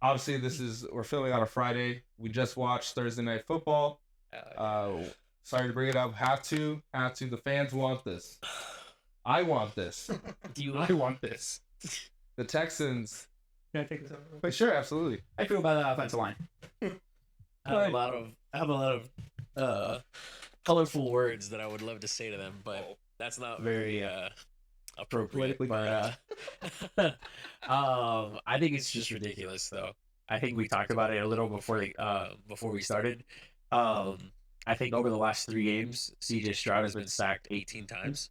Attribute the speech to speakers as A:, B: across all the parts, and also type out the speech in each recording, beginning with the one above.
A: obviously we're filming on a Friday. We just watched Thursday Night Football. Sorry to bring it up. Have to. The fans want this. I want this.
B: I want this.
A: The Texans.
C: Can I take this over?
A: But sure, absolutely.
C: I feel about the offensive line.
B: I have a lot of colorful words that I would love to say to them, but that's not very appropriate. But I think it's just ridiculous, though. I think we talked about it a little before we started. I think over the last 3 games, CJ Stroud has been sacked 18 times.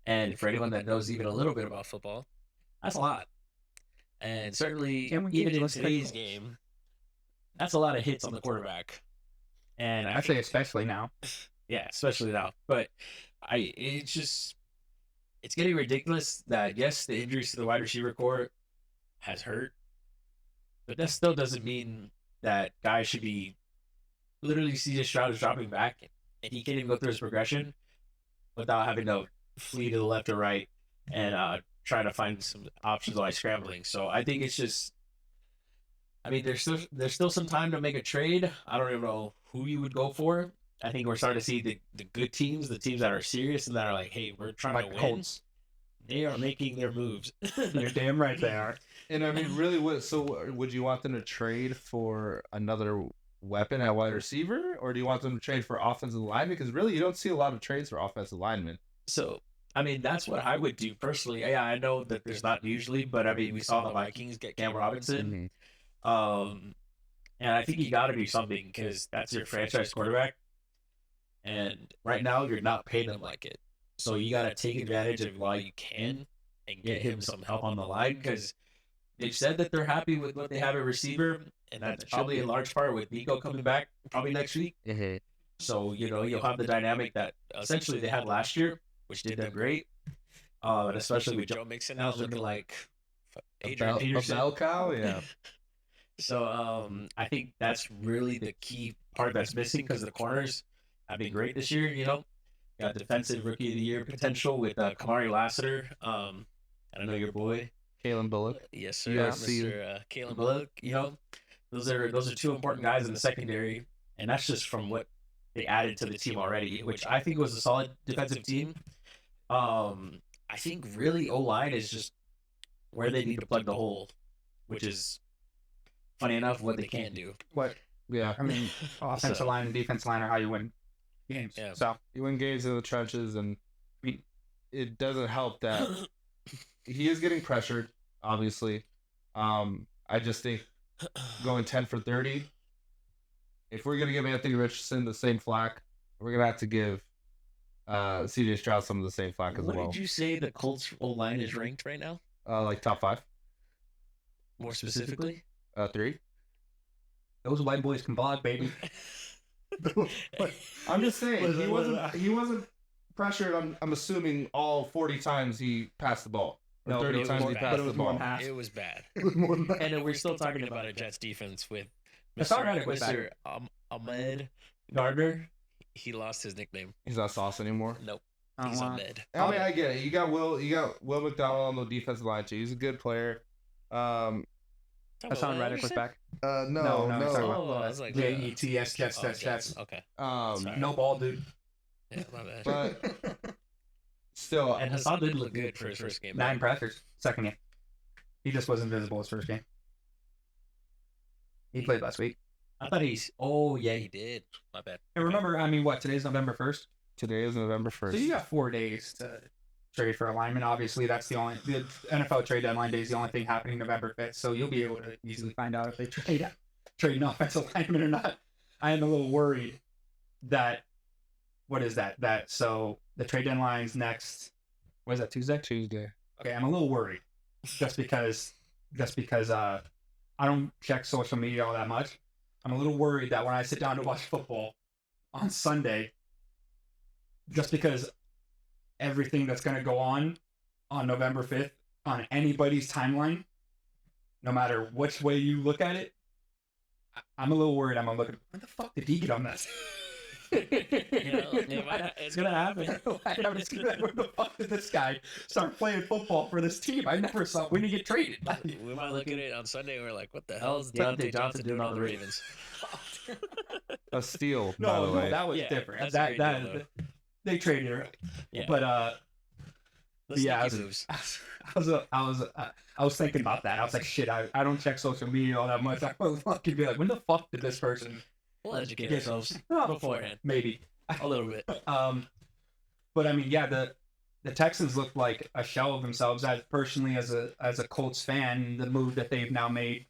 B: And for anyone that knows even a little bit about football, that's a lot. And certainly, even in today's game, that's a lot of hits on the quarterback. And
C: I say especially now.
B: Yeah, especially now. But it's getting ridiculous that, yes, the injuries to the wide receiver core has hurt. But that still doesn't mean that guys should be literally CJ Stroud is dropping back and he can't even go through his progression without having to flee to the left or right and try to find some options while scrambling. So I think it's just, I mean, there's still some time to make a trade. I don't even know who you would go for. I think we're starting to see the good teams, the teams that are serious and that are like, hey, we're trying to win. Colts. They are making their moves.
C: You're damn right they are.
A: And I mean, really, would you want them to trade for another weapon at wide receiver, or do you want them to trade for offensive linemen? Because really, you don't see a lot of trades for offensive linemen.
B: So, I mean, that's what I would do personally. Yeah, I know that there's not usually, but I mean, we saw the Vikings get Cam Robinson. And I think you got to do something because that's your franchise quarterback. And right now, you're not paying him like it. So you got to take advantage of while you can and get him some help on the line because they've said that they're happy with what they have at receiver. And that's probably in large part with Nico coming back probably next week.
A: Mm-hmm.
B: So, you'll have the dynamic that essentially they had last year, which did them great. And especially with Joe Mixon now looking like Adrian Peterson.
A: A bell cow, yeah.
B: So I think that's really the key part that's missing because the corners have been great this year, Got defensive rookie of the year potential with Kamari Lassiter. I don't know your boy.
A: Kalen Bullock.
B: Yes, sir. Mr. Kalen Bullock. Those are 2 important guys in the secondary, and that's just from what they added to the team already, which I think was a solid defensive team. I think really O-line is just where they need to plug the hole, which is funny enough what they can't do.
C: What?
A: Yeah.
C: I mean, offensive line and defensive line are how you win games.
B: Yeah.
C: So
A: you win games in the trenches, and it doesn't help that he is getting pressured, obviously. I just think going 10 for 30, if we're going to give Anthony Richardson the same flack, we're going to have to give CJ Stroud some of the same flack as well.
B: What did you say the Colts O-line is ranked right now?
A: Like top 5.
B: More specifically?
A: 3.
C: Those white boys can block, baby.
A: I'm just saying, he wasn't pressured, I'm assuming, all 40 times he passed the ball. Or
C: No,
A: 30 times he passed the ball.
B: It was bad.
C: It was more than that.
B: And we're still talking about a Jets defense with
C: It's all right,
B: Mr. Ahmed Gardner. He lost his nickname.
A: He's not Sauce anymore.
B: Nope. He's Ahmed.
A: I mean, I get it. You got Will McDonald on the defensive line too. He's a good player.
C: Hassan Reddick was back.
A: No.
B: I was like,
C: Jets, Jets.
B: Okay.
C: No ball, dude.
B: Yeah, my bad.
A: But still,
B: and Hassan did look good for his first game.
C: 9 pressures, second game. He just wasn't visible his first game. He played last week.
B: I thought he did. My bad.
C: And remember, I mean, today's November 1st?
A: Today is November 1st.
C: So you got 4 days to trade for a lineman. Obviously, the NFL trade deadline day is the only thing happening November 5th. So you'll be able to easily find out if they trade an offensive lineman or not. I am a little worried that, what is that? So the trade deadline's next, what is that, Tuesday?
A: Tuesday.
C: Okay, I'm a little worried just because I don't check social media all that much. I'm a little worried that when I sit down to watch football on Sunday, just because everything that's going to go on November 5th on anybody's timeline, no matter which way you look at it, I'm a little worried. I'm going to look at, where the fuck did he get on this?
B: It's gonna happen.
C: I'm just gonna be like, where the fuck did this guy start playing football for this team? I never saw when he get traded.
B: We might look at it on Sunday and we're like, what the hell is Deontay Johnson doing on the Ravens?
A: A steal, by
C: No,
A: the way.
C: that was
B: Yeah,
C: different.
B: that's a great
C: That
B: deal,
C: they traded her.
B: Yeah.
C: But
B: Let's
C: yeah,
B: sneaky moves.
C: I was thinking about that. I was like, shit, I don't check social media all that much. I would fucking be like, when the fuck did this person?
B: We'll educate
C: Yeah.
B: ourselves
C: Oh,
B: beforehand.
C: Maybe.
B: A little bit.
C: But I mean, yeah, the Texans look like a shell of themselves. As personally, as a Colts fan, the move that they've now made,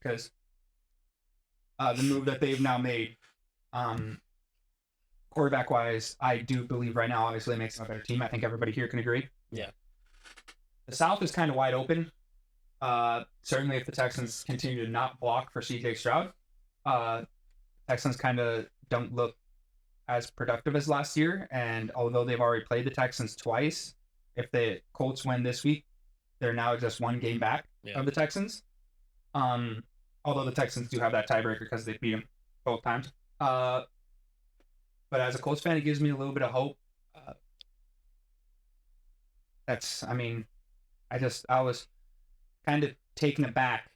C: quarterback wise, I do believe right now, obviously, it makes them a better team. I think everybody here can agree.
B: Yeah.
C: The South is kind of wide open. Certainly, if the Texans continue to not block for C.J. Stroud, Texans kind of don't look as productive as last year. And although they've already played the Texans twice, if the Colts win this week, they're now just one game back of the Texans. Although the Texans do have that tiebreaker because they beat them both times. But as a Colts fan, it gives me a little bit of hope. I was kind of taken aback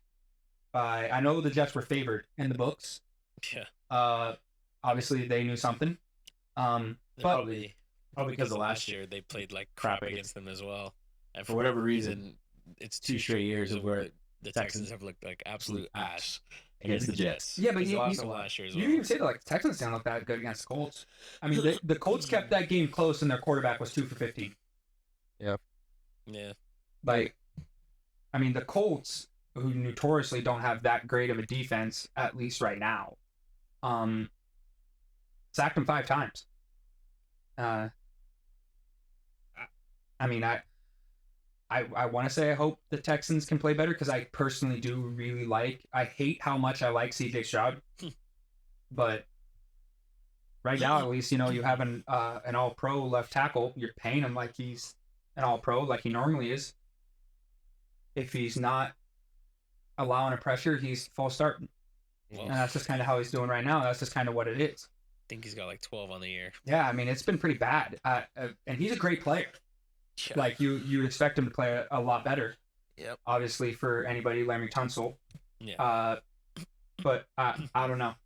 C: by, I know the Jets were favored in the books.
B: Yeah.
C: Obviously they knew something. But
B: Probably because of last year they played like crap against them as well. And for whatever reason, it's 2 straight years of where the Texans have looked like absolute ass against the Jets.
C: Yeah, but
B: They
C: you
B: lost them last year as
C: you
B: well.
C: didn't even say that, like, the Texans didn't look that good against the Colts. I mean, the Colts kept that game close and their quarterback was 2 for 15.
B: Yeah.
C: Like, I mean, the Colts, who notoriously don't have that great of a defense, at least right now, sacked him 5 times. I mean, I want to say I hope the Texans can play better because I personally do really I hate how much I like C.J. Stroud, but right now at least, you know, you have an all-pro left tackle. You're paying him like he's an all-pro, like he normally is. If he's not allowing a pressure, he's full start.
B: Well,
C: And that's just kind of how he's doing right now. That's just kind of what it is.
B: I think he's got like 12 on the year.
C: Yeah, I mean, it's been pretty bad. And he's a great player.
B: Yeah.
C: Like, you'd expect him to play a lot better.
B: Yep.
C: Obviously, for anybody, Larry Tunsil.
B: Yeah.
C: But I don't know.